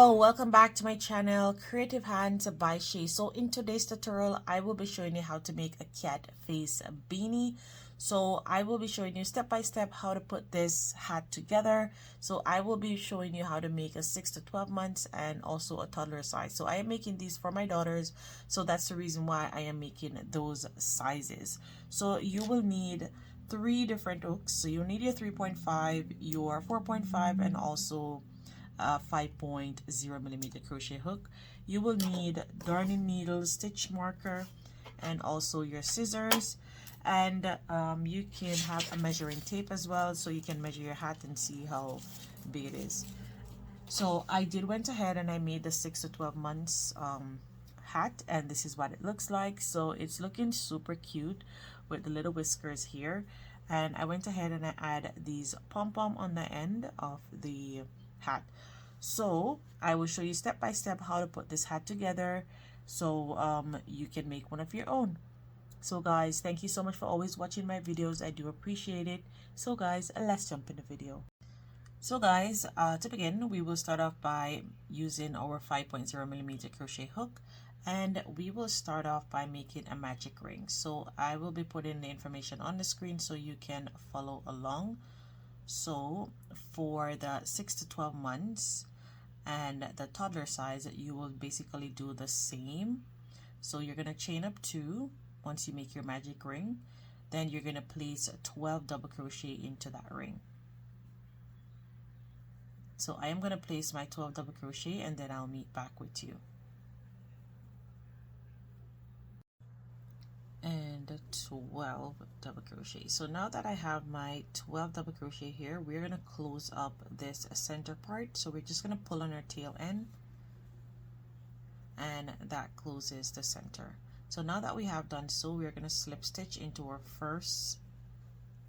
Hello, welcome back to my channel, Creative Hands by Shay. So in today's tutorial, I will be showing you how to make a cat face beanie. So I will be showing you step by step how to put this hat together. So I will be showing you how to make a 6 to 12 months and also a toddler size. So I am making these for my daughters. So that's the reason why I am making those sizes. So you will need 3 different hooks. So you'll need your 3.5, your 4.5, and also 5.0 millimeter crochet hook. You will need darning needle, stitch marker, and also your scissors, and you can have a measuring tape as well, so you can measure your hat and see how big it is. So I went ahead and I made the 6 to 12 months hat, and this is what it looks like. So it's looking super cute with the little whiskers here, and I went ahead and I add these pom-pom on the end of the hat. So I will show you step by step how to put this hat together, so you can make one of your own. So guys, thank you so much for always watching my videos. I do appreciate it. So guys, let's jump in the video. So guys, to begin, we will start off by using our 5.0 millimeter crochet hook, and we will start off by making a magic ring. So I will be putting the information on the screen so you can follow along. So for the 6 to 12 months and the toddler size, you will basically do the same. So you're going to chain up 2 once you make your magic ring. Then you're going to place 12 double crochet into that ring. So I am going to place my 12 double crochet and then I'll meet back with you. And 12 double crochet. So now that I have my 12 double crochet here, we're going to close up this center part. So we're just going to pull on our tail end, and that closes the center. So now that we have done so, we're going to slip stitch into our first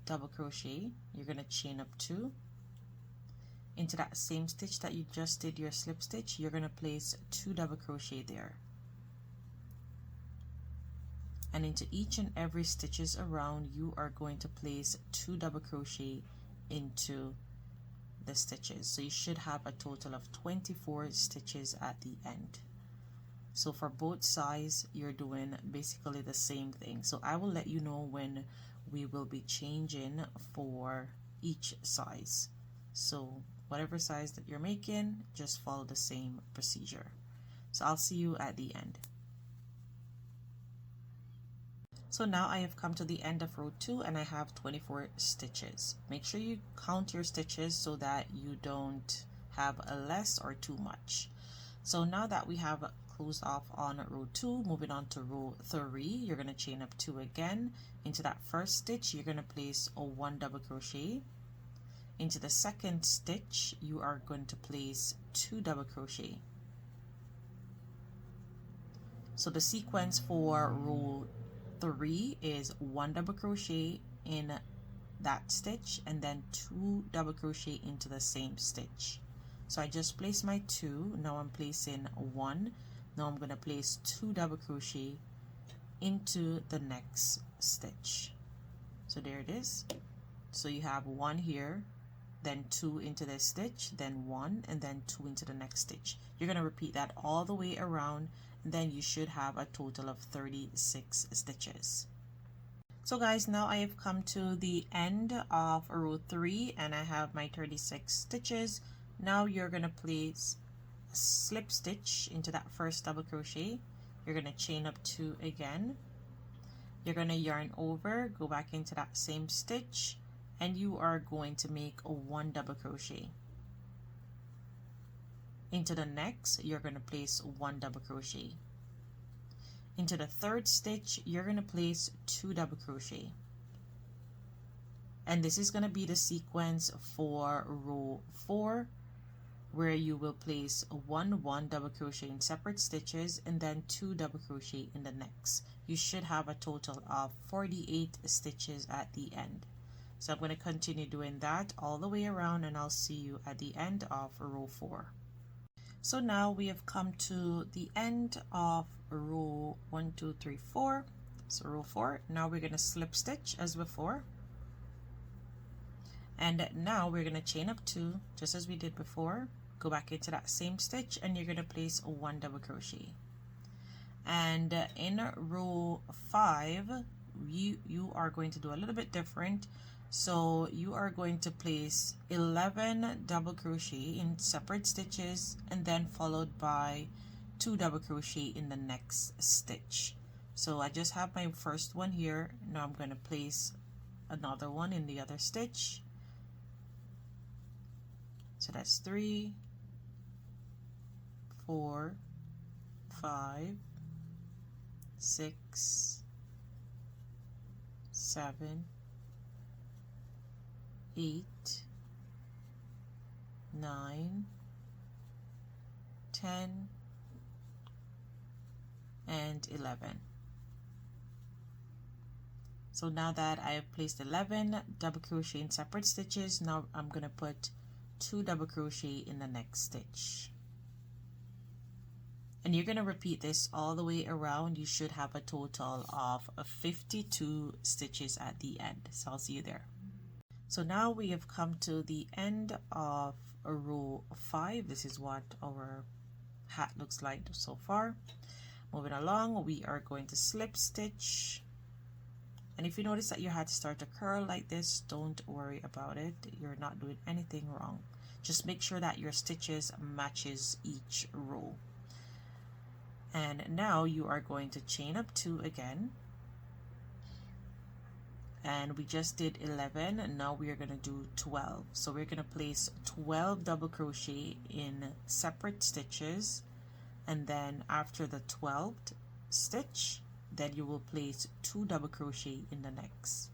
double crochet. You're going to chain up 2 into that same stitch that you just did your slip stitch. You're going to place 2 double crochet there. And into each and every stitches around, you are going to place 2 double crochet into the stitches. So you should have a total of 24 stitches at the end. So for both sides, you're doing basically the same thing. So I will let you know when we will be changing for each size. So whatever size that you're making, just follow the same procedure. So I'll see you at the end. So now I have come to the end of row 2 and I have 24 stitches. Make sure you count your stitches so that you don't have a less or too much. So now that we have closed off on row 2, moving on to row 3, you're going to chain up 2 again. Into that first stitch, you're going to place a 1 double crochet. Into the second stitch, you are going to place 2 double crochet. So the sequence for row 3 is 1 double crochet in that stitch and then 2 double crochet into the same stitch. So I just placed my 2, now I'm placing 1, now I'm going to place 2 double crochet into the next stitch. So there it is. So you have 1 here, then 2 into this stitch, then 1, and then 2 into the next stitch. You're going to repeat that all the way around, and then you should have a total of 36 stitches. So guys, now I have come to the end of row 3 and I have my 36 stitches. Now you're going to place a slip stitch into that first double crochet. You're going to chain up 2 again. You're going to yarn over, go back into that same stitch, and you are going to make a 1 double crochet. Into the next, you're going to place 1 double crochet. Into the third stitch, you're going to place 2 double crochet. And this is going to be the sequence for row 4, where you will place 1 double crochet in separate stitches and then 2 double crochet in the next. You should have a total of 48 stitches at the end. So I'm going to continue doing that all the way around, and I'll see you at the end of row 4. So now we have come to the end of row 1, 2, 3, 4. So row 4. Now we're going to slip stitch as before. And now we're going to chain up 2 just as we did before. go back into that same stitch, and you're going to place 1 double crochet. And in row 5 you are going to do a little bit different. So you are going to place 11 double crochet in separate stitches, and then followed by 2 double crochet in the next stitch. So I just have my first one here. Now I'm going to place another one in the other stitch. So that's 3, 4, 5, 6, 7, 8, 9, 10, and 11. So now that I have placed 11 double crochet in separate stitches, now I'm going to put 2 double crochet in the next stitch. And you're going to repeat this all the way around. You should have a total of 52 stitches at the end. So I'll see you there. So now we have come to the end of row 5. This is what our hat looks like so far. Moving along, we are going to slip stitch. And if you notice that your hat start to curl like this, don't worry about it. You're not doing anything wrong. Just make sure that your stitches matches each row. And now you are going to chain up 2 again. And we just did 11, and now we are going to do 12. So we're going to place 12 double crochet in separate stitches, and then after the 12th stitch, then you will place 2 double crochet in the next.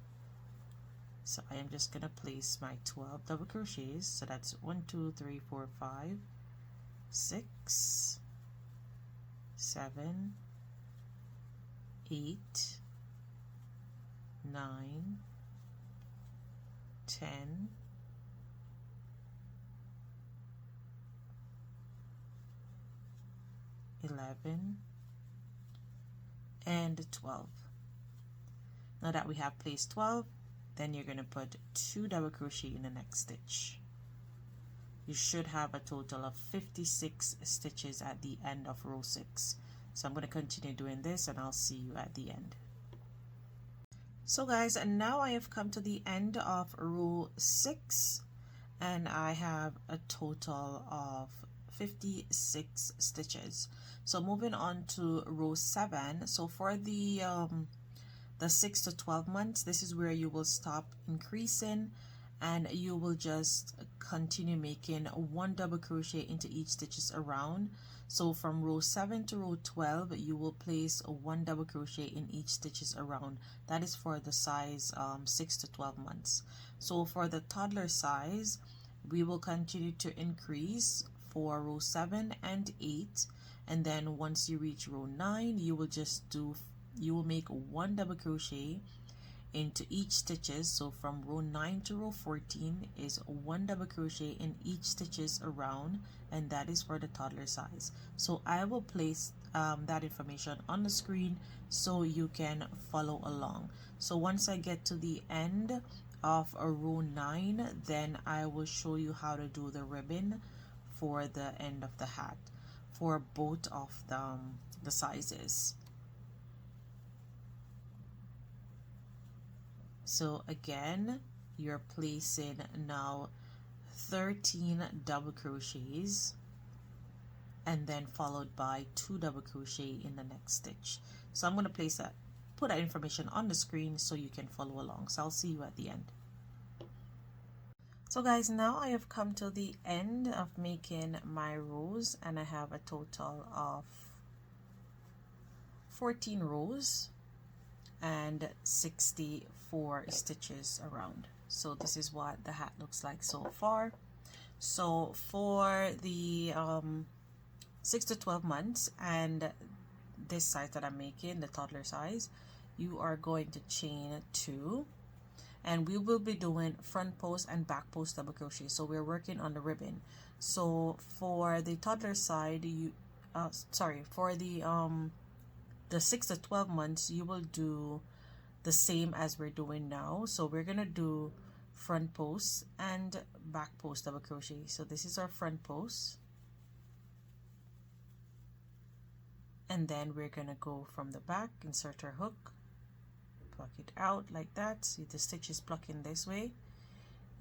So I am just going to place my 12 double crochets. So that's 1, 2, 3, 4, 5, 6, 7, 8, 9, 10, 11, and 12. Now that we have placed 12, then you're going to put 2 double crochet in the next stitch. You should have a total of 56 stitches at the end of row 6. So I'm going to continue doing this, and I'll see you at the end. So guys, and now I have come to the end of row 6, and I have a total of 56 stitches. So moving on to row 7. So for the 6 to 12 months, this is where you will stop increasing, and you will just continue making 1 double crochet into each stitches around. So from row 7 to row 12, you will place 1 double crochet in each stitches around. That is for the size 6 to 12 months. So for the toddler size, we will continue to increase for row 7 and 8, and then once you reach row 9, you will make 1 double crochet into each stitches. So from row 9 to row 14 is 1 double crochet in each stitches around, and that is for the toddler size. So I will place that information on the screen so you can follow along. So once I get to the end of a row 9, then I will show you how to do the ribbon for the end of the hat for both of the sizes. So again, you're placing now 13 double crochets, and then followed by 2 double crochet in the next stitch. So I'm going to put that information on the screen so you can follow along. So I'll see you at the end. So guys, now I have come to the end of making my rows, and I have a total of 14 rows and 64 stitches around. So this is what the hat looks like so far. So for the 6 to 12 months and this size that I'm making, the toddler size, you are going to chain 2, and we will be doing front post and back post double crochet. So we're working on the ribbon. So for the toddler side, for the 6 to 12 months, you will do the same as we're doing now. So we're gonna do front post and back post double crochet. So this is our front post, and then we're gonna go from the back, insert our hook, pluck it out like that. See, the stitch is plucking this way,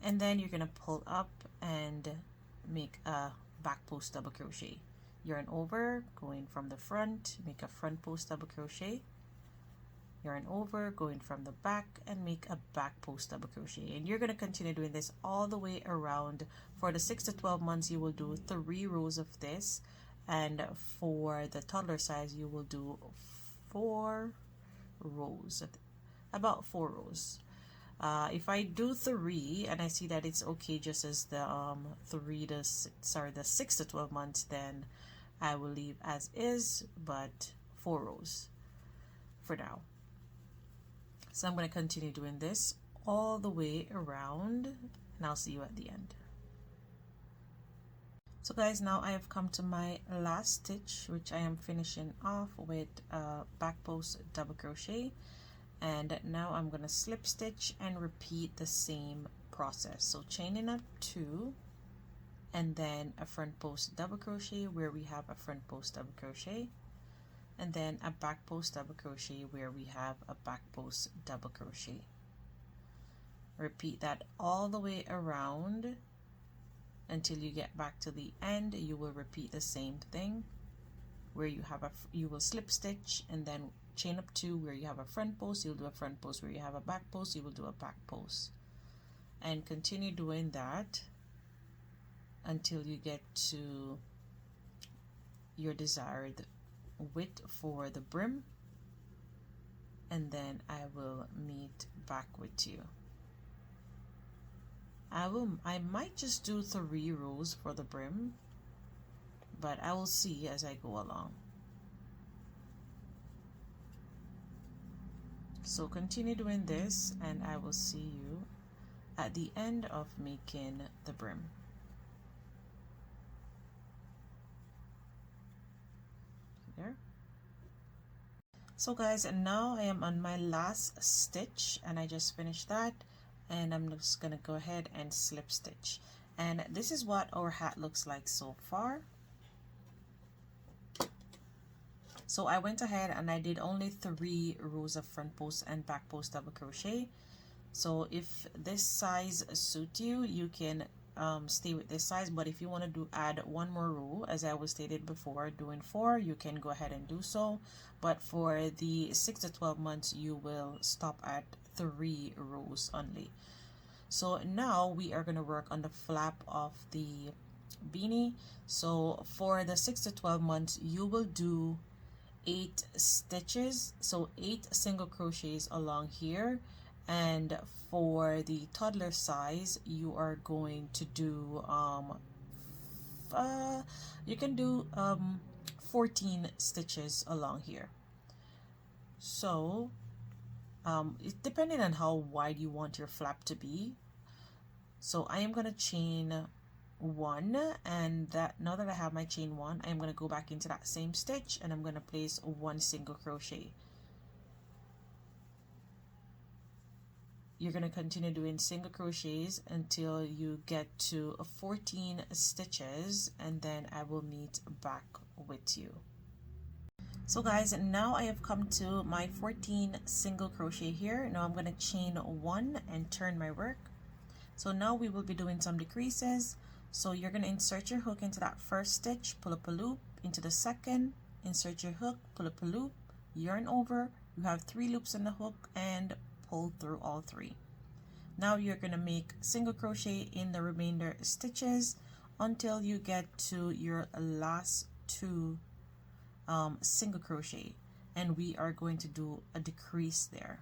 and then you're gonna pull up and make a back post double crochet. Yarn over, going from the front, make a front post double crochet, yarn over, going from the back, and make a back post double crochet. And you're going to continue doing this all the way around. For the 6 to 12 months you will do 3 rows of this, and for the toddler size you will do 4 rows, about 4 rows. If I do 3 and I see that it's okay just as the the 6 to 12 months, then I will leave as is, but 4 rows for now. So I'm going to continue doing this all the way around, and I'll see you at the end. So guys, now I have come to my last stitch, which I am finishing off with a back post double crochet, and now I'm going to slip stitch and repeat the same process. So chaining up 2, and then a front post double crochet where we have a front post double crochet, and then a back post double crochet where we have a back post double crochet. Repeat that all the way around until you get back to the end. You will repeat the same thing where you will slip stitch and then chain up 2 where you have a front post, you'll do a front post. Where you have a back post, you will do a back post, and continue doing that until you get to your desired width for the brim, and then I will meet back with you. I might just do 3 rows for the brim, but I will see as I go along. So continue doing this, and I will see you at the end of making the brim. There. So guys, and now I am on my last stitch, and I just finished that, and I'm just gonna go ahead and slip stitch, and this is what our hat looks like so far. So I went ahead and I did only 3 rows of front post and back post double crochet. So if this size suits you, you can stay with this size, but if you want to add 1 more row, as I was stated before, doing 4, you can go ahead and do so, but for the 6 to 12 months you will stop at 3 rows only. So now we are going to work on the flap of the beanie. So for the 6 to 12 months you will do 8 stitches, so 8 single crochets along here, and for the toddler size you are going to do you can do 14 stitches along here. So it depending on how wide you want your flap to be. So I am going to chain 1, and that now that I have my chain 1, I'm going to go back into that same stitch and I'm going to place 1 single crochet. You're going to continue doing single crochets until you get to 14 stitches, and then I will meet back with you. So guys, now I have come to my 14 single crochet here. Now I'm going to chain 1 and turn my work. So now we will be doing some decreases. So you're going to insert your hook into that first stitch, pull up a loop, into the second, insert your hook, pull up a loop, yarn over, you have 3 loops on the hook, and pull through all 3. Now you're going to make single crochet in the remainder stitches until you get to your last 2 single crochet, and we are going to do a decrease there.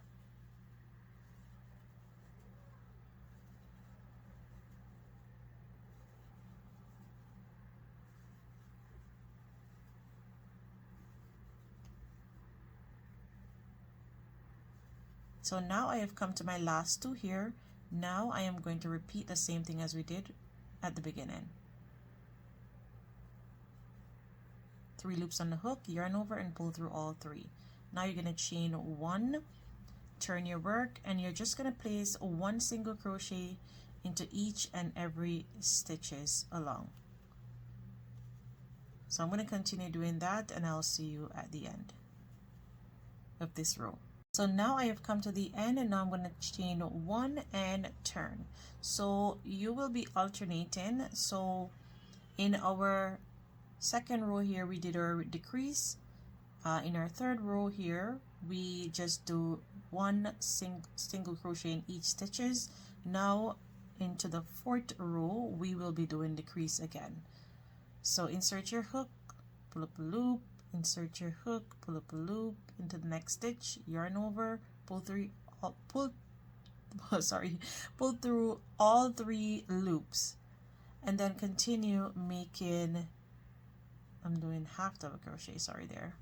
So now I have come to my last 2 here. Now I am going to repeat the same thing as we did at the beginning. 3 loops on the hook, yarn over, and pull through all 3. Now you're going to chain 1 turn your work, and you're just going to place one single crochet into each and every stitches along. So I'm going to continue doing that, and I'll see you at the end of this row. So now I have come to the end, and now I'm going to chain one and turn. So you will be alternating. So in our second row here, we did our decrease. In our third row here, we just do one single crochet in each stitches. Now into the fourth row, we will be doing decrease again. So insert your hook, pull up a loop, insert your hook, pull up a loop into the next stitch, yarn over, pull through all three loops, and then continue making, I'm doing half double crochet, sorry there.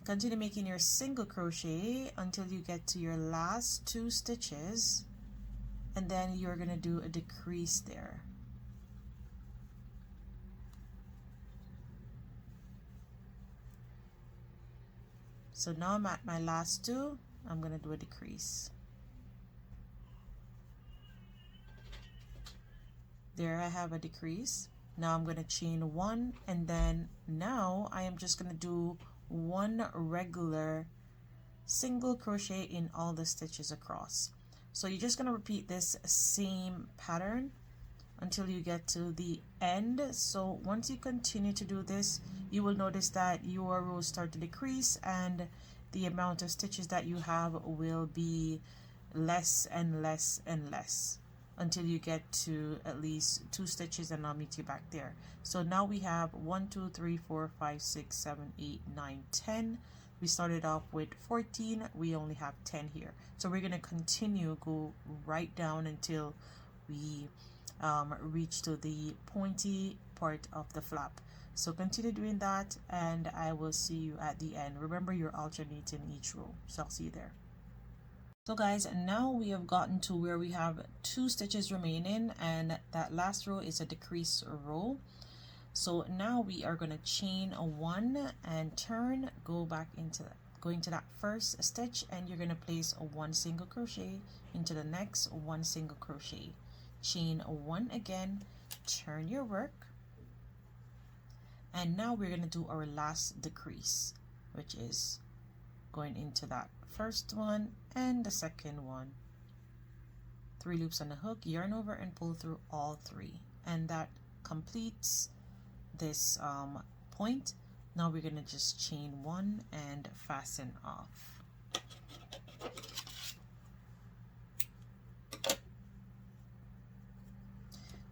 Continue making your single crochet until you get to your last two stitches, and then you're going to do a decrease there. So now I'm at my last two, I'm going to do a decrease. There I have a decrease. Now I'm going to chain one, and then now I am just going to do one regular single crochet in all the stitches across. So you're just going to repeat this same pattern until you get to the end. So once you continue to do this, you will notice that your rows start to decrease, and the amount of stitches that you have will be less and less and less until you get to at least two stitches, and I'll meet you back there. So now we have 1 2 3 4 5 6 7 8 9 10. We started off with 14, we only have 10 here. So we're going to continue, go right down until we reach to the pointy part of the flap. So continue doing that, and I will see you at the end. Remember, you're alternating each row, so I'll see you there. So guys, now we have gotten to where we have two stitches remaining, and that last row is a decrease row. So now we are going to chain a one and turn, go back into going to that first stitch, and you're going to place a one single crochet into the next one single crochet, chain a one again, turn your work, and now we're going to do our last decrease, which is going into that first one and the second one. 3 loops on the hook, yarn over and pull through all 3, and that completes this point. Now we're going to just chain 1 and fasten off.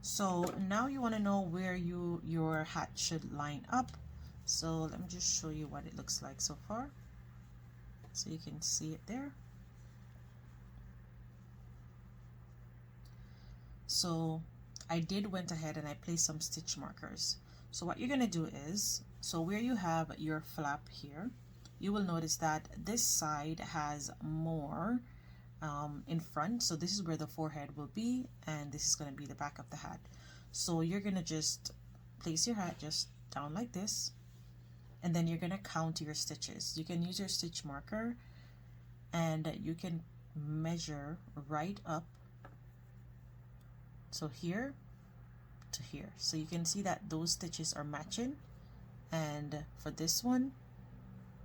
So now you want to know where your hat should line up. So let me just show you what it looks like so far, so you can see it there. So I went ahead and I placed some stitch markers. So what you're going to do is, so where you have your flap here, you will notice that this side has more in front. So this is where the forehead will be, and this is going to be the back of the hat. So you're going to just place your hat just down like this, and then you're going to count your stitches. You can use your stitch marker, and you can measure right up, so here to here. So you can see that those stitches are matching, and for this one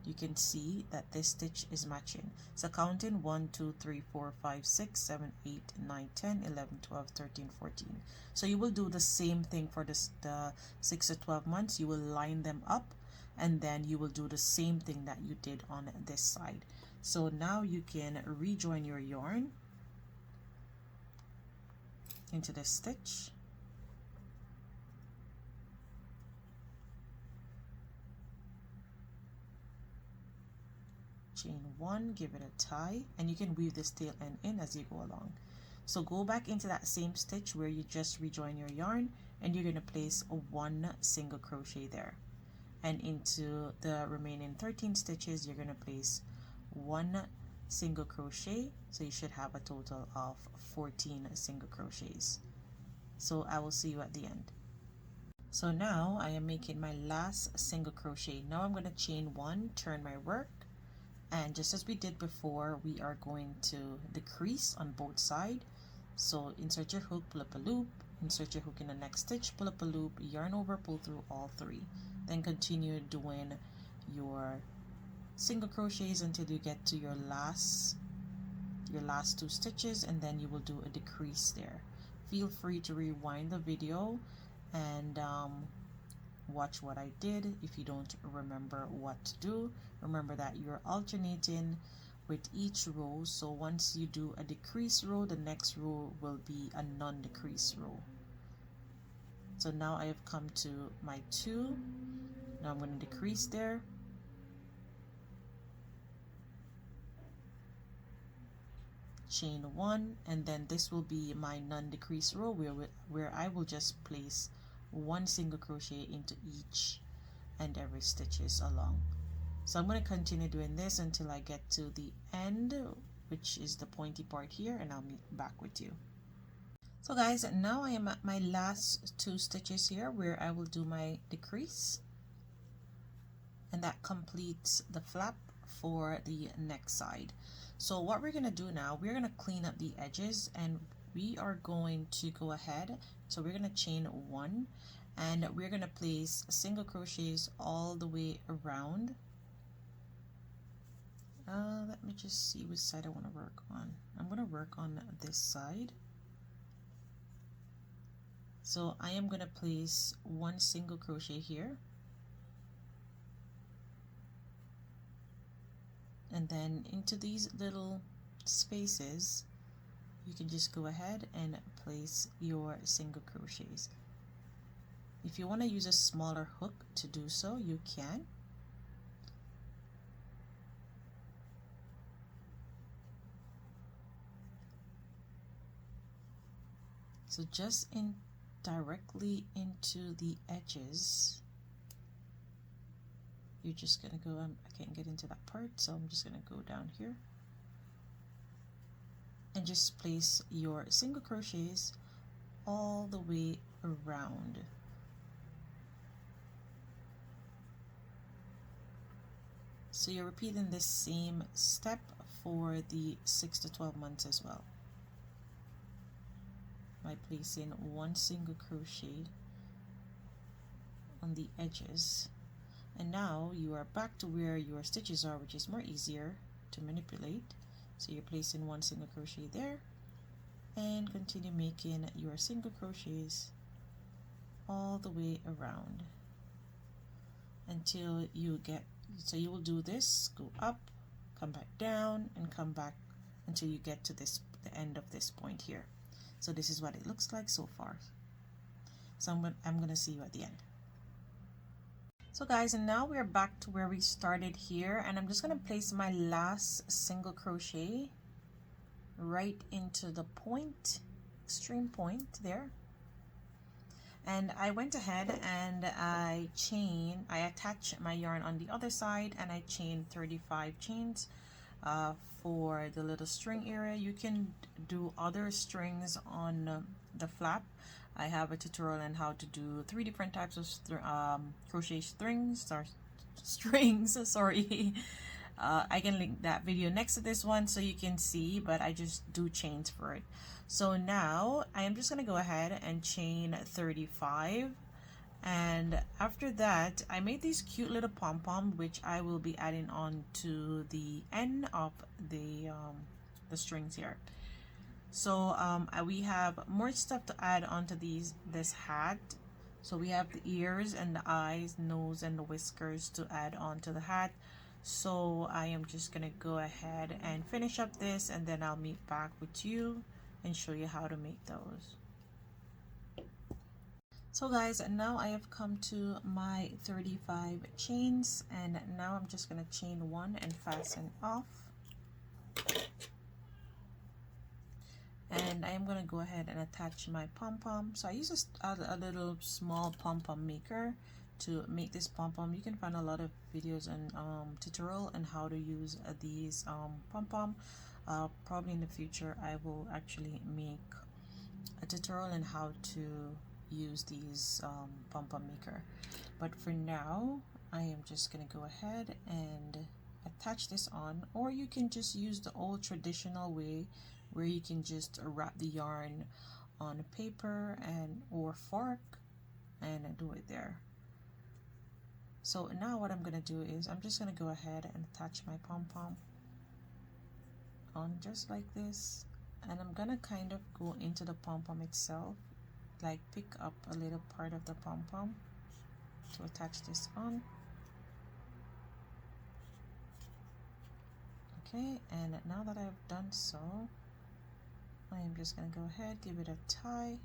you can see that this stitch is matching. So counting 1 2 3 4 5 6 7 8 9 10 11 12 13 14. So you will do the same thing for the 6 to 12 months. You will line them up, and then you will do the same thing that you did on this side. So now you can rejoin your yarn into this stitch, chain 1, give it a tie, and you can weave this tail end in as you go along. So go back into that same stitch where you just rejoin your yarn, and you're going to place a 1 single crochet there, and into the remaining 13 stitches you're going to place 1 single crochet. So you should have a total of 14 single crochets. So I will see you at the end. So now I am making my last single crochet. Now I'm going to chain 1, turn my work, And just as we did before, we are going to decrease on both sides. So insert your hook, pull up a loop, insert your hook in the next stitch, pull up a loop, yarn over, pull through all three. Then continue doing your single crochets until you get to your last two stitches, and then you will do a decrease there. Feel free to rewind the video and watch what I did if you don't remember what to do. Remember that you're alternating with each row, so once you do a decrease row, the next row will be a non-decrease row. So now I have come to my 2. Now I'm going to decrease there, chain 1, and then this will be my non-decrease row where I will just place 1 single crochet into each and every stitches along. So I'm going to continue doing this until I get to the end, which is the pointy part here, and I'll meet back with you. So guys, now I am at my last 2 stitches here where I will do my decrease, and that completes the flap for the next side. So what we're going to do now, we're going to clean up the edges, and we are going to go ahead. So we're going to chain 1, and we're going to place single crochets all the way around. Let me just see which side I want to work on. I'm going to work on this side. So I am going to place 1 single crochet here, and then into these little spaces you can just go ahead and place your single crochets. If you want to use a smaller hook to do so, you can. So just directly into the edges, you're just gonna go, I can't get into that part, so I'm just gonna go down here and just place your single crochets all the way around. So you're repeating this same step for the 6 to 12 months as well, by placing 1 single crochet on the edges. And now you are back to where your stitches are, which is more easier to manipulate. So you're placing 1 single crochet there, and continue making your single crochets all the way around until you get, so you will do this, go up, come back down, and come back until you get to the end of this point here. So this is what it looks like so far. So I'm going to see you at the end. So guys, and now we're back to where we started here, and I'm just going to place my last single crochet right into the point, extreme point there. And I went ahead and I attached my yarn on the other side, and I chained 35 chains for the little string area. You can do other strings on the flap. I have a tutorial on how to do 3 different types of crochet strings or strings, sorry. I can link that video next to this one so you can see, but I just do chains for it. So now I am just going to go ahead and chain 35, and after that I made these cute little pom-pom, which I will be adding on to the end of the strings here. So we have more stuff to add onto this hat. So we have the ears and the eyes, nose, and the whiskers to add onto the hat. So I am just gonna go ahead and finish up this, and then I'll meet back with you and show you how to make those. So guys, now I have come to my 35 chains, and now I'm just gonna chain 1 and fasten off. And I am going to go ahead and attach my pom-pom. So I use a little small pom-pom maker to make this pom-pom. You can find a lot of videos and tutorial on how to use these pom-pom. Probably in the future I will actually make a tutorial on how to use these pom-pom maker. But for now I am just going to go ahead and attach this on, or you can just use the old traditional way where you can just wrap the yarn on paper and or fork and do it there. So now what I'm gonna do is I'm just gonna go ahead and attach my pom-pom on just like this, and I'm gonna kind of go into the pom-pom itself, like pick up a little part of the pom-pom to attach this on. Okay, and now that I've done so, I am just gonna go ahead, give it a tie,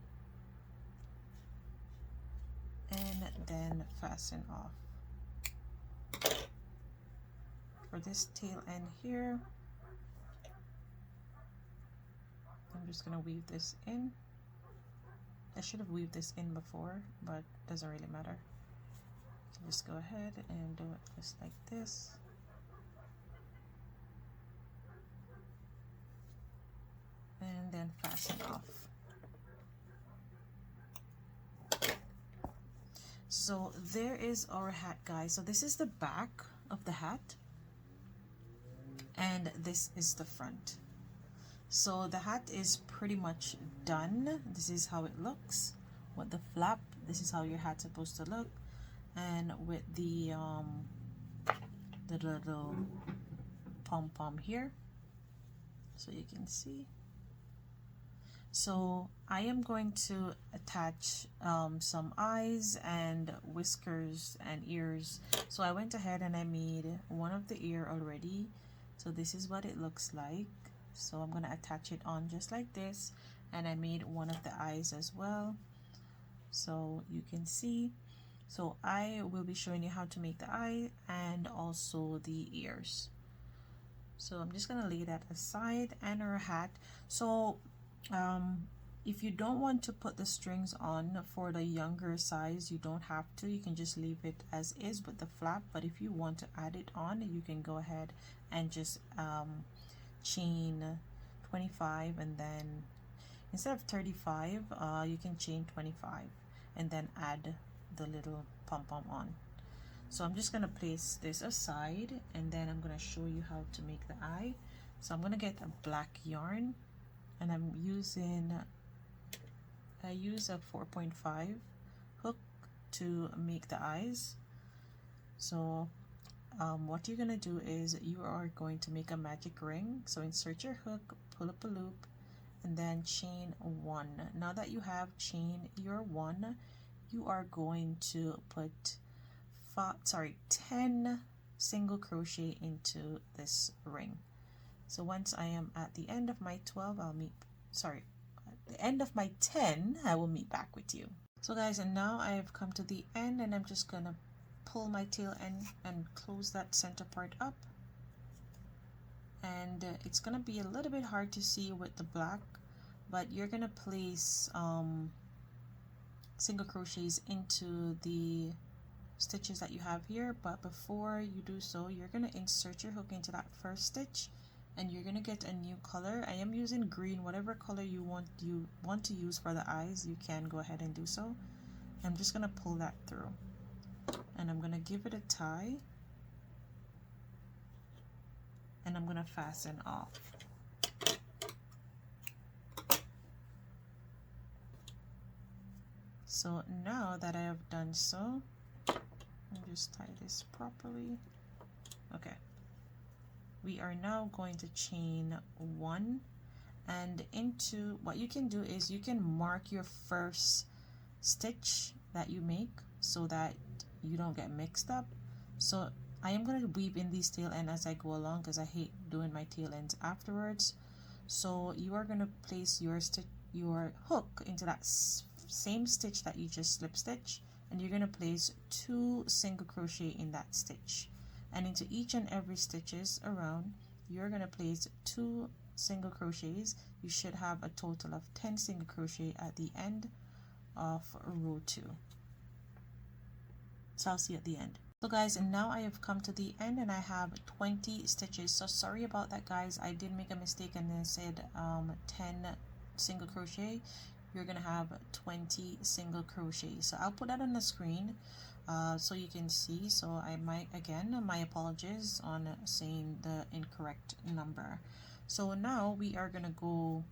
and then fasten off. For this tail end here, I'm just gonna weave this in. I should have weaved this in before, but doesn't really matter. Just go ahead and do it just like this. And then fasten off. So there is our hat, guys. So this is the back of the hat, and this is the front. So the hat is pretty much done. This is how it looks with the flap. This is how your hat's supposed to look, and with the little pom-pom here, so you can see. So I am going to attach some eyes and whiskers and ears. So I went ahead and I made one of the ear already. So this is what it looks like. So I'm going to attach it on just like this, and I made one of the eyes as well, so you can see. So I will be showing you how to make the eye and also the ears. So I'm just going to lay that aside, and our hat. So if you don't want to put the strings on for the younger size, you don't have to. You can just leave it as is with the flap, but if you want to add it on, you can go ahead and just chain 25, and then instead of 35 you can chain 25 and then add the little pom-pom on. So I'm just going to place this aside, and then I'm going to show you how to make the eye. So I'm going to get a black yarn, and I use a 4.5 hook to make the eyes. So what you're gonna do is you are going to make a magic ring. So insert your hook, pull up a loop, and then chain 1. Now that you have chained your 1, you are going to put 10 single crochet into this ring. So once I am at the end of my 12, at the end of my 10, I will meet back with you. So guys, and now I have come to the end, and I'm just gonna pull my tail end and close that center part up. And it's gonna be a little bit hard to see with the black, but you're gonna place single crochets into the stitches that you have here. But before you do so, you're gonna insert your hook into that first stitch, and you're gonna get a new color. I am using green. Whatever color you want to use for the eyes, you can go ahead and do so. I'm just gonna pull that through, and I'm gonna give it a tie, and I'm gonna fasten off. So now that I have done so, I'll just tie this properly. Okay, we are now going to chain 1, and into what you can do is you can mark your first stitch that you make so that you don't get mixed up. So I am going to weave in these tail ends as I go along, because I hate doing my tail ends afterwards. So you are going to place your hook into that same stitch that you just slip stitch, and you're going to place 2 single crochet in that stitch, and into each and every stitches around you're going to place 2 single crochets. You should have a total of 10 single crochet at the end of row 2. So I'll see you at the end. So guys, and now I have come to the end, and I have 20 stitches. So sorry about that, guys. I did make a mistake and then said 10 single crochet. You're gonna have 20 single crochet. So I'll put that on the screen. so you can see. So I might, again, my apologies on saying the incorrect number. So now we are gonna go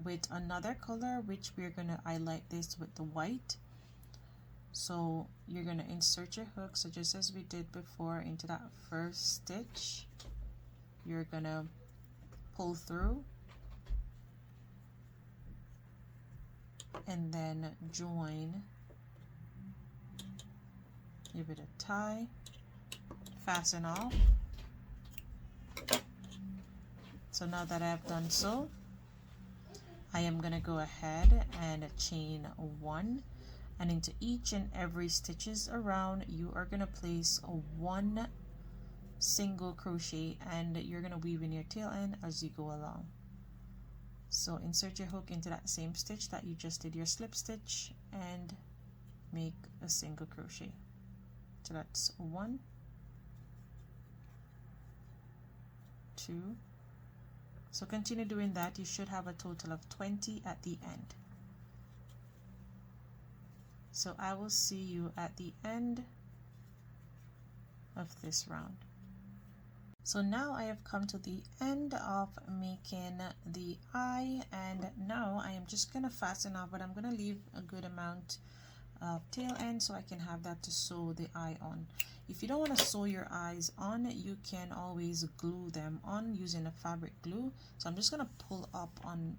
with another color, which we're gonna highlight this with the white. So you're gonna insert your hook, so just as we did before, into that first stitch. You're gonna pull through and then join, give it a tie, fasten off. So now that I've done so, I am gonna go ahead and chain 1, and into each and every stitches around you are gonna place a 1 single crochet, and you're gonna weave in your tail end as you go along. So insert your hook into that same stitch that you just did your slip stitch and make a single crochet. So that's 1, 2. So continue doing that. You should have a total of 20 at the end. So I will see you at the end of this round. So now I have come to the end of making the eye, and now I am just gonna fasten off, but I'm gonna leave a good amount of tail end so I can have that to sew the eye on. If you don't want to sew your eyes on, you can always glue them on using a fabric glue. So I'm just gonna pull up on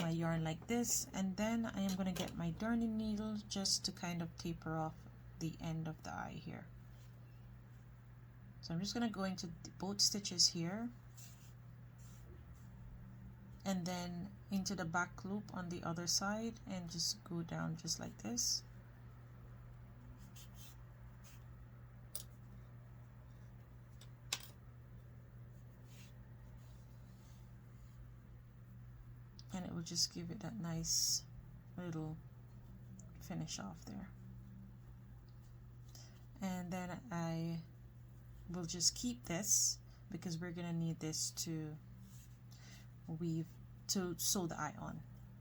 my yarn like this, and then I am going to get my darning needle just to kind of taper off the end of the eye here. So I'm just going to go into both stitches here and then into the back loop on the other side and just go down just like this. And it will just give it that nice little finish off there. And then I will just keep this because we're gonna need this to weave, to sew the eye on,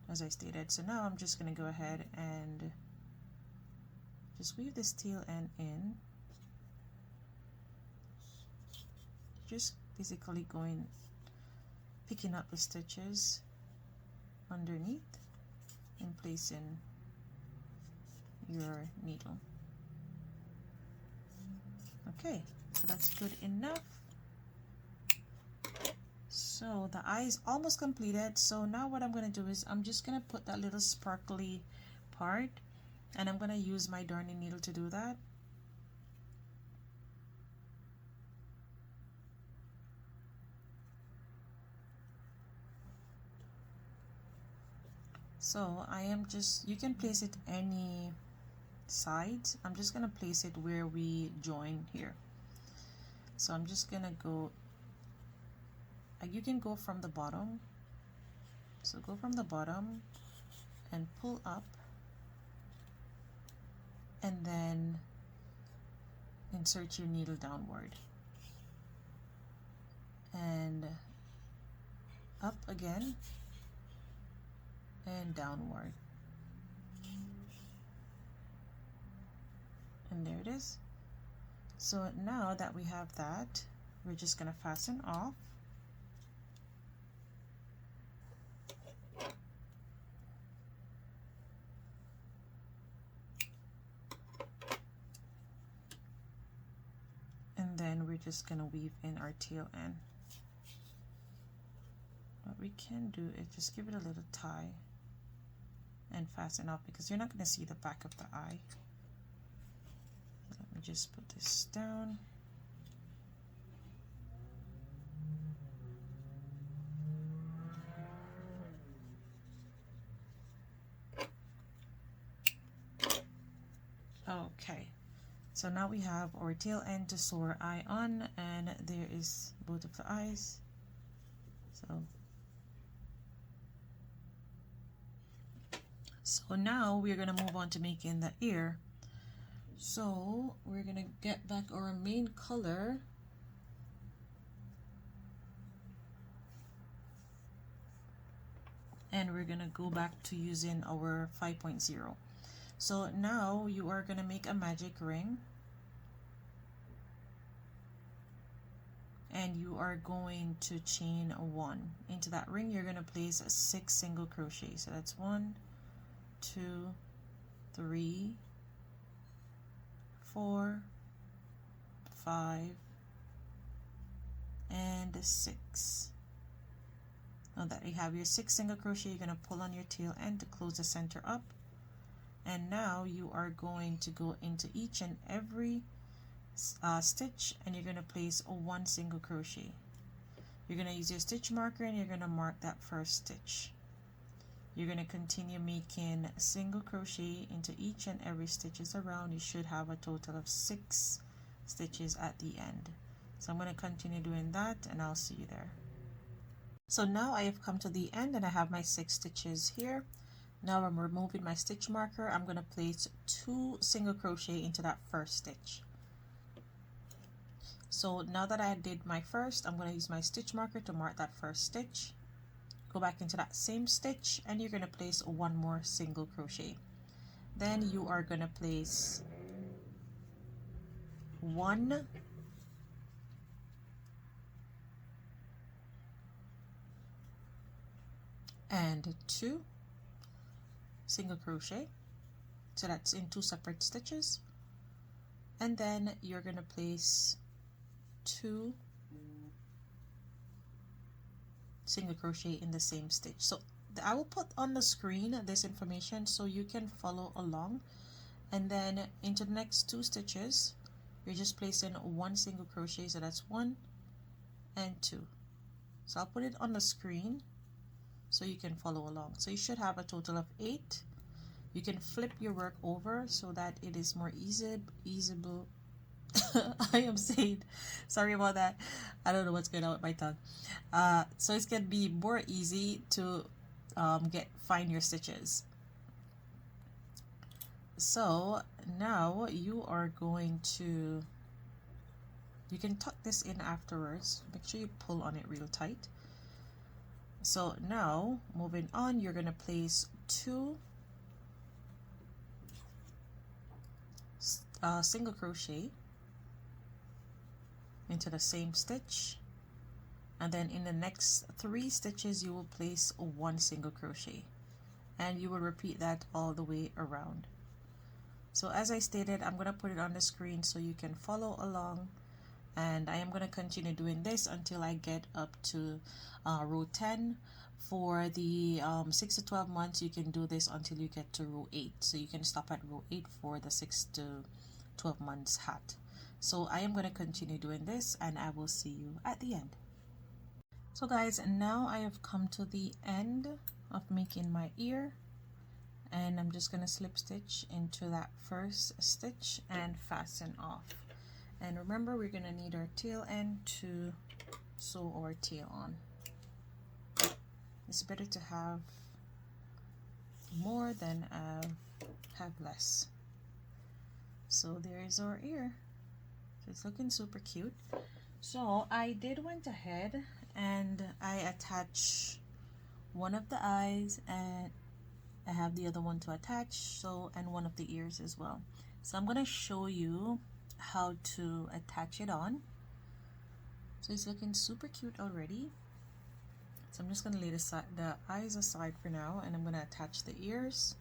as I stated. So now I'm just gonna go ahead and just weave this tail end in, just basically going, picking up the stitches underneath and placing your needle. Okay, so that's good enough. So the eye is almost completed. So now what I'm going to do is I'm just going to put that little sparkly part, and I'm going to use my darning needle to do that. So I am just, you can place it any side. I'm just gonna place it where we join here. So I'm just gonna go, you can go from the bottom. So go from the bottom and pull up, and then insert your needle downward and up again and downward, and there it is. So now that we have that, we're just going to fasten off. And then we're just going to weave in our tail end. What we can do is just give it a little tie and fasten off, because you're not going to see the back of the eye. Let me just put this down. Okay, so now we have our tail end to sew our eye on, and there is both of the eyes. So now we're going to move on to making the ear. So we're going to get back our main color. And we're going to go back to using our 5.0. So now you are going to make a magic ring, and you are going to chain 1 into that ring. You're going to place 6 single crochet. So that's 1, 2, 3, 4, 5, and 6. Now that you have your 6 single crochet, you're going to pull on your tail end to close the center up. And now you are going to go into each and every stitch, and you're going to place 1 single crochet. You're going to use your stitch marker and you're going to mark that first stitch. You're going to continue making single crochet into each and every stitches around. You should have a total of 6 stitches at the end. So I'm going to continue doing that, and I'll see you there. So now I have come to the end and I have my 6 stitches here. Now I'm removing my stitch marker. I'm going to place 2 single crochet into that first stitch. So now that I did my first, I'm going to use my stitch marker to mark that first stitch. Go back into that same stitch and you're going to place 1 more single crochet. Then you are going to place 1 and 2 single crochet. So that's in 2 separate stitches. And then you're going to place 2 single crochet in the same stitch. So I will put on the screen this information so you can follow along. And then into the next 2 stitches, you're just placing 1 single crochet. So that's 1 and 2. So I'll put it on the screen so you can follow along. So you should have a total of 8. You can flip your work over so that it is more easable. I am saying, sorry about that. I don't know what's going on with my tongue. So it's going to be more easy to find your stitches. So now you are going to, you can tuck this in afterwards. Make sure you pull on it real tight. So now moving on, you're going to place 2 single crochet into the same stitch, and then in the next 3 stitches you will place 1 single crochet, and you will repeat that all the way around. So as I stated, I'm going to put it on the screen so you can follow along, and I am going to continue doing this until I get up to row 10. For the 6 to 12 months, you can do this until you get to row 8. So you can stop at row 8 for the 6 to 12 months hat. So I am going to continue doing this, and I will see you at the end. So guys, now I have come to the end of making my ear, and I'm just going to slip stitch into that first stitch and fasten off. And remember, we're going to need our tail end to sew our tail on. It's better to have more than have less. So there is our ear. So it's looking super cute. So I went ahead and I attach one of the eyes, and I have the other one to attach, so, and one of the ears as well. So I'm going to show you how to attach it on. So it's looking super cute already. So I'm just going to lay the eyes aside for now, and I'm going to attach the ears.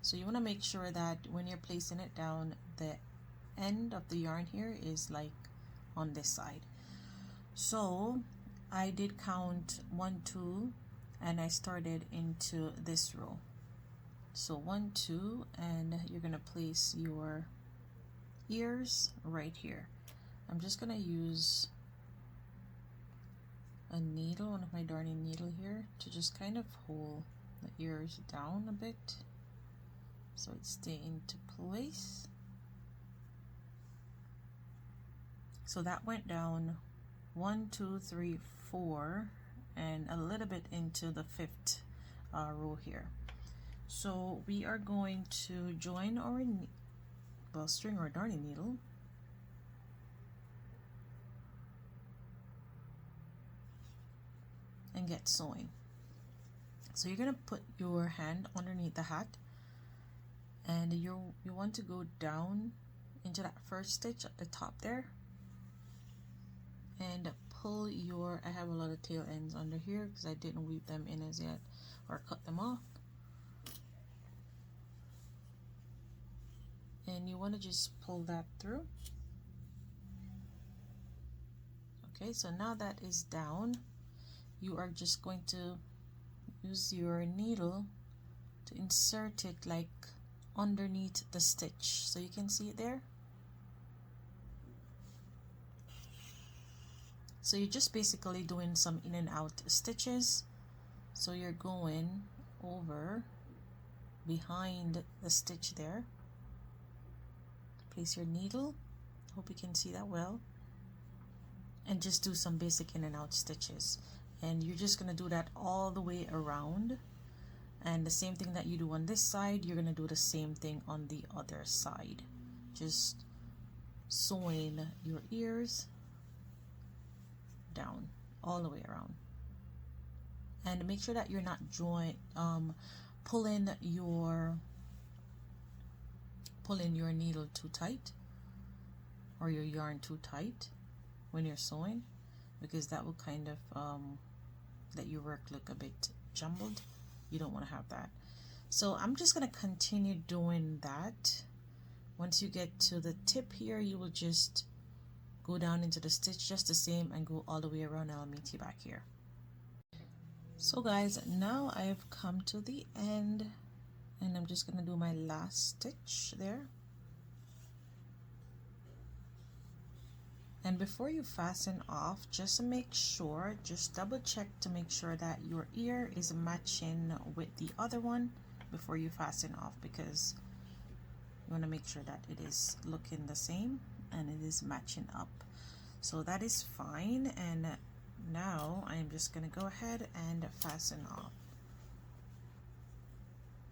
So you want to make sure that when you're placing it down, the end of the yarn here is like on this side. So I did count 1, 2, and I started into this row. So 1, 2, and you're going to place your ears right here. I'm just going to use a needle, one of my darning needle here, to just kind of hold the ears down a bit so it stay into place. So that went down 1, 2, 3, 4, and a little bit into the 5th row here. So we are going to join our string or darning needle, and get sewing. So you're gonna put your hand underneath the hat, and you want to go down into that first stitch at the top there, and pull your, I have a lot of tail ends under here because I didn't weave them in as yet or cut them off, and you want to just pull that through. Okay, so now that is down, you are just going to use your needle to insert it like underneath the stitch, so you can see it there. So you're just basically doing some in and out stitches. So you're going over behind the stitch there. Place your needle, hope you can see that well, and just do some basic in and out stitches. And you're just gonna do that all the way around, and the same thing that you do on this side, you're gonna do the same thing on the other side, just sewing your ears down all the way around. And make sure that you're not pulling your needle too tight or your yarn too tight when you're sewing, because that will kind of let your work look a bit jumbled. You don't want to have that. So I'm just going to continue doing that. Once you get to the tip here, you will just go down into the stitch just the same and go all the way around, and I'll meet you back here. So guys, now I have come to the end, and I'm just going to do my last stitch there. And before you fasten off, just to make sure, just double check to make sure that your ear is matching with the other one before you fasten off, because you want to make sure that it is looking the same and it is matching up. So that is fine, and now I'm just going to go ahead and fasten off.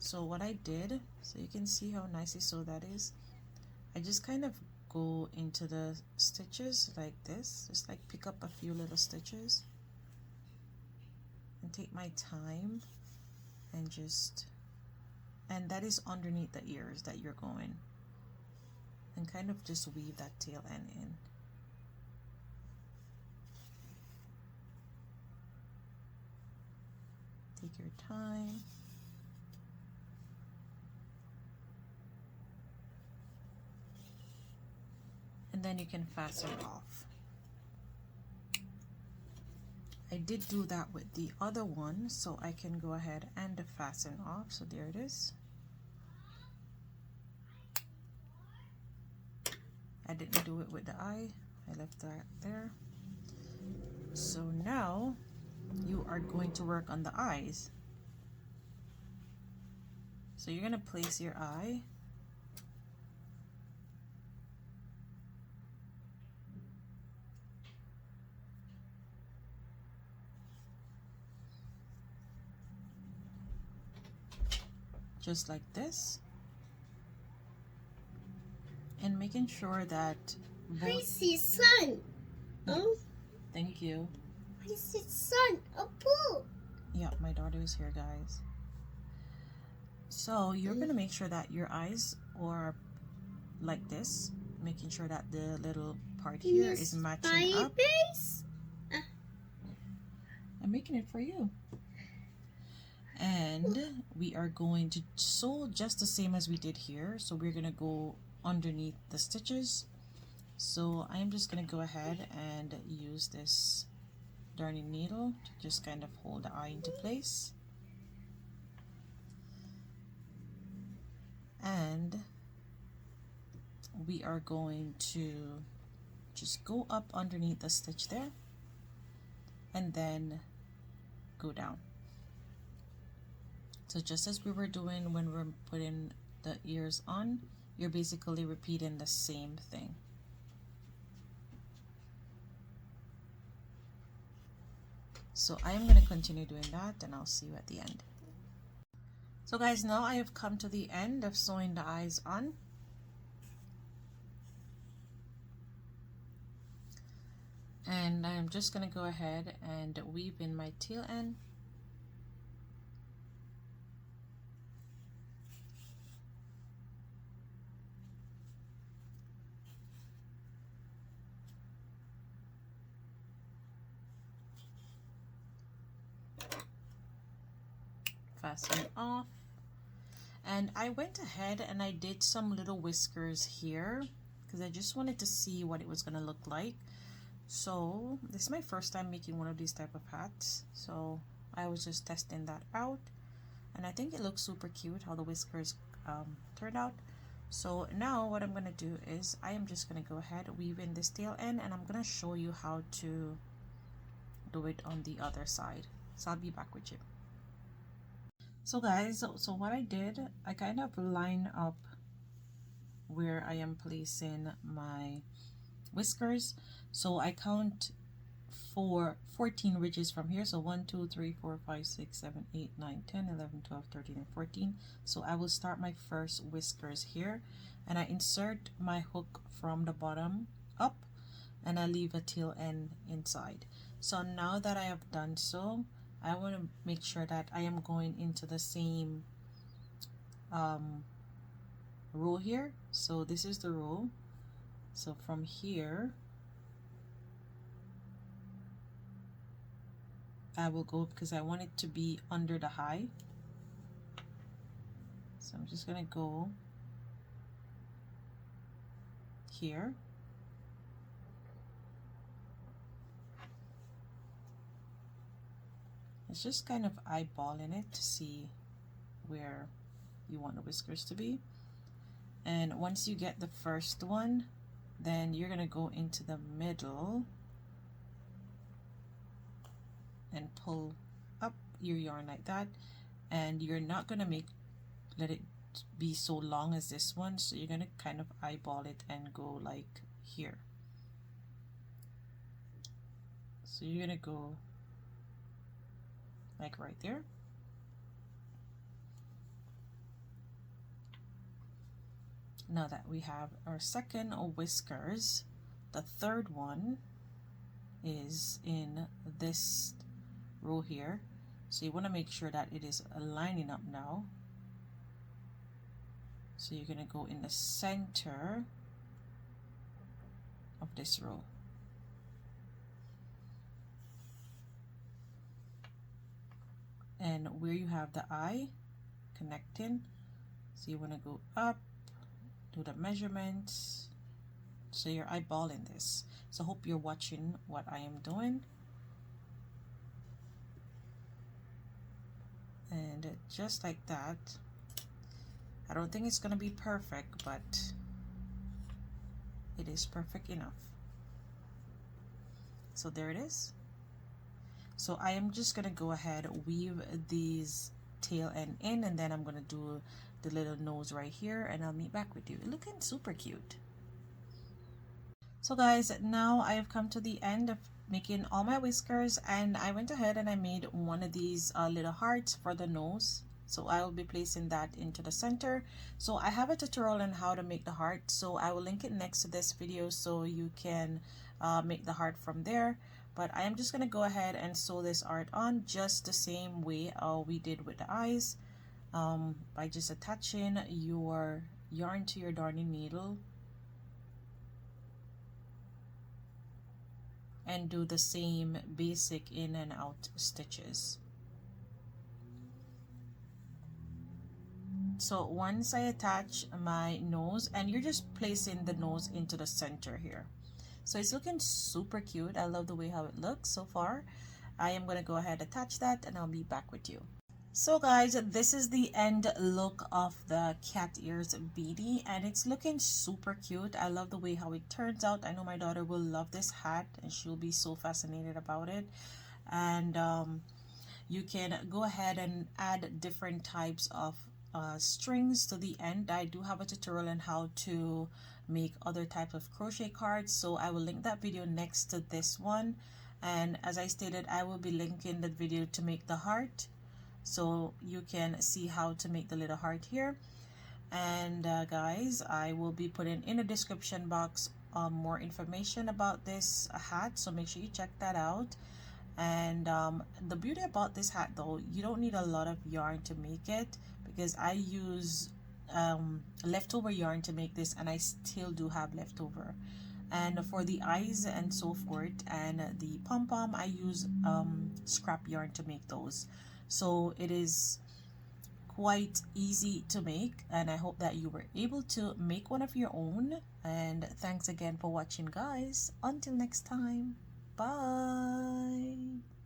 So what I did, so you can see how nicely sewed that is, I just kind of go into the stitches like this, just like pick up a few little stitches and take my time, and just, and that is underneath the ears that you're going, and kind of just weave that tail end in. Take your time. And then you can fasten off. I did do that with the other one, so I can go ahead and fasten off. So there it is. I didn't do it with the eye, I left that there. So now you are going to work on the eyes. So you're going to place your eye, just like this, and making sure that both... I see sun. Oh, thank you. I see sun. A pool. Yeah, my daughter is here, guys. So you're gonna make sure that your eyes are like this, making sure that the little part here is matching up. Base? I'm making it for you. And we are going to sew just the same as we did here. So we're gonna go underneath the stitches. So I'm just gonna go ahead and use this darning needle to just kind of hold the eye into place. And we are going to just go up underneath the stitch there and then go down. So just as we were doing when we're putting the ears on, you're basically repeating the same thing. So I am going to continue doing that, and I'll see you at the end. So guys, now I have come to the end of sewing the eyes on. And I'm just going to go ahead and weave in my tail end. fasten off. And I went ahead and I did some little whiskers here because I just wanted to see what it was gonna look like. So this is my first time making one of these type of hats, so I was just testing that out, and I think it looks super cute how the whiskers turned out. So now what I'm gonna do is I am just gonna go ahead, weave in this tail end, and I'm gonna show you how to do it on the other side. So I'll be back with you. So guys, so what I did, I kind of line up where I am placing my whiskers. So I count for 14 ridges from here. So 1, 2, 3, 4, 5, 6, 7, 8, 9, 10, 11, 12, 13, and 14. So I will start my first whiskers here, and I insert my hook from the bottom up, and I leave a tail end inside. So now that I have done so, I want to make sure that I am going into the same row here. So this is the row. So from here I will go, because I want it to be under the high. So I'm just gonna go here. It's just kind of eyeballing it to see where you want the whiskers to be. And once you get the first one, then you're gonna go into the middle and pull up your yarn like that, and you're not gonna let it be so long as this one, so you're gonna kind of eyeball it and go like here. So you're gonna go like right there. Now that we have our second whiskers, the third one is in this row here. So you want to make sure that it is lining up now. So you're going to go in the center of this row. And where you have the eye connecting, so you want to go up, do the measurements. So you're eyeballing this. So hope you're watching what I am doing. And just like that. I don't think it's gonna be perfect, but it is perfect enough. So there it is. So I am just gonna go ahead, weave these tail end in, and then I'm gonna do the little nose right here, and I'll meet back with you. Looking super cute. So guys, now I have come to the end of making all my whiskers, and I went ahead and I made one of these little hearts for the nose. So I will be placing that into the center. So I have a tutorial on how to make the heart, so I will link it next to this video so you can make the heart from there. But I am just going to go ahead and sew this art on just the same way we did with the eyes, by just attaching your yarn to your darning needle and do the same basic in and out stitches. So once I attach my nose, and you're just placing the nose into the center here. So it's looking super cute. I love the way how it looks so far. I am going to go ahead and attach that, and I'll be back with you. So guys, this is the end look of the cat ears beanie, and it's looking super cute. I love the way how it turns out. I know my daughter will love this hat, and she'll be so fascinated about it. And you can go ahead and add different types of strings to the end. I do have a tutorial on how to make other types of crochet cards, so I will link that video next to this one. And as I stated, I will be linking the video to make the heart, so you can see how to make the little heart here. And guys, I will be putting in the description box more information about this hat, so make sure you check that out. And the beauty about this hat though, you don't need a lot of yarn to make it, because I use leftover yarn to make this, and I still do have leftover. And for the eyes and so forth, and the pom-pom, I use scrap yarn to make those. So it is quite easy to make, and I hope that you were able to make one of your own. And thanks again for watching, guys. Until next time, bye.